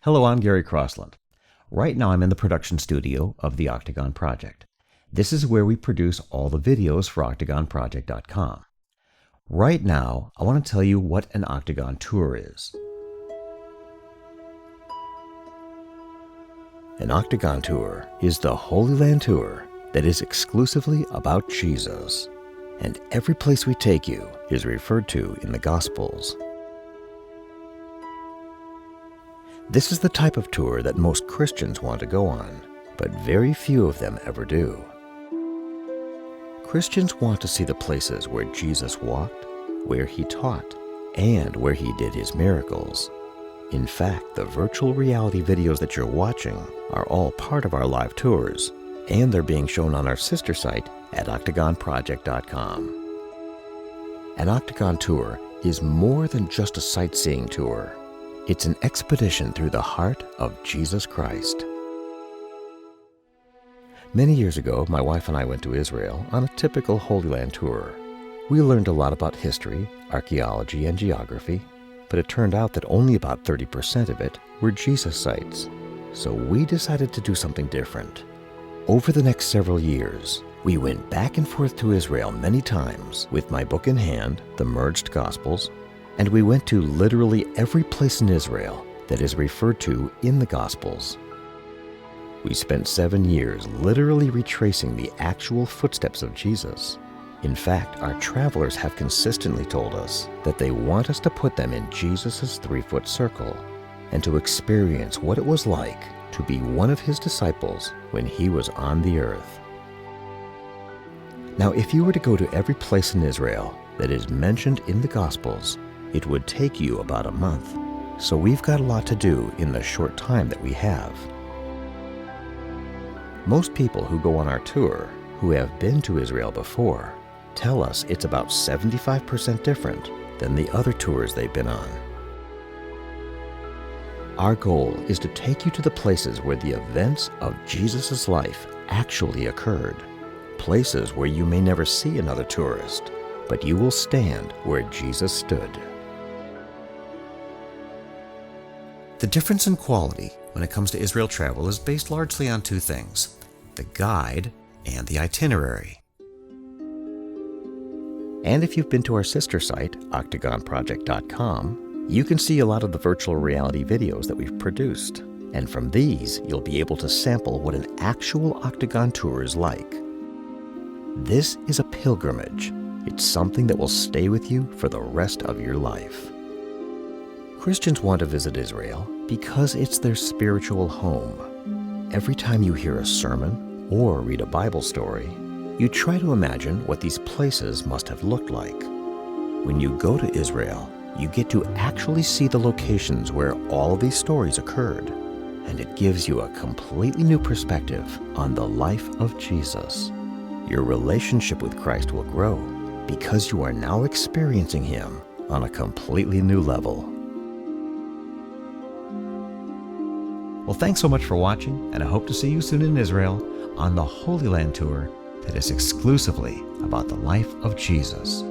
Hello, I'm Gary Crossland. Right now I'm in the production studio of the Octagon Project. This is where we produce all the videos for OctagonProject.com. Right now, I want to tell you what an Octagon Tour is. An Octagon Tour is the Holy Land tour that is exclusively about Jesus. And every place we take you is referred to in the Gospels. This is the type of tour that most Christians want to go on, but very few of them ever do. Christians want to see the places where Jesus walked, where he taught, and where he did his miracles. In fact, the virtual reality videos that you're watching are all part of our live tours, and they're being shown on our sister site at OctagonProject.com. An Octagon Tour is more than just a sightseeing tour. It's an expedition through the heart of Jesus Christ. Many years ago, my wife and I went to Israel on a typical Holy Land tour. We learned a lot about history, archaeology, and geography, but it turned out that only about 30% of it were Jesus sites. So we decided to do something different. Over the next several years, we went back and forth to Israel many times with my book in hand, The Merged Gospels, and we went to literally every place in Israel that is referred to in the Gospels. We spent 7 years literally retracing the actual footsteps of Jesus. In fact, our travelers have consistently told us that they want us to put them in Jesus' 3-foot circle and to experience what it was like to be one of his disciples when he was on the earth. Now, if you were to go to every place in Israel that is mentioned in the Gospels, it would take you about a month. So we've got a lot to do in the short time that we have. Most people who go on our tour, who have been to Israel before, tell us it's about 75% different than the other tours they've been on. Our goal is to take you to the places where the events of Jesus' life actually occurred. Places where you may never see another tourist, but you will stand where Jesus stood. The difference in quality when it comes to Israel travel is based largely on two things: the guide and the itinerary. And if you've been to our sister site, OctagonProject.com, you can see a lot of the virtual reality videos that we've produced. And from these, you'll be able to sample what an actual Octagon tour is like. This is a pilgrimage. It's something that will stay with you for the rest of your life. Christians want to visit Israel because it's their spiritual home. Every time you hear a sermon or read a Bible story, you try to imagine what these places must have looked like. When you go to Israel, you get to actually see the locations where all of these stories occurred, and it gives you a completely new perspective on the life of Jesus. Your relationship with Christ will grow because you are now experiencing him on a completely new level. Well, thanks so much for watching, and I hope to see you soon in Israel on the Holy Land Tour that is exclusively about the life of Jesus.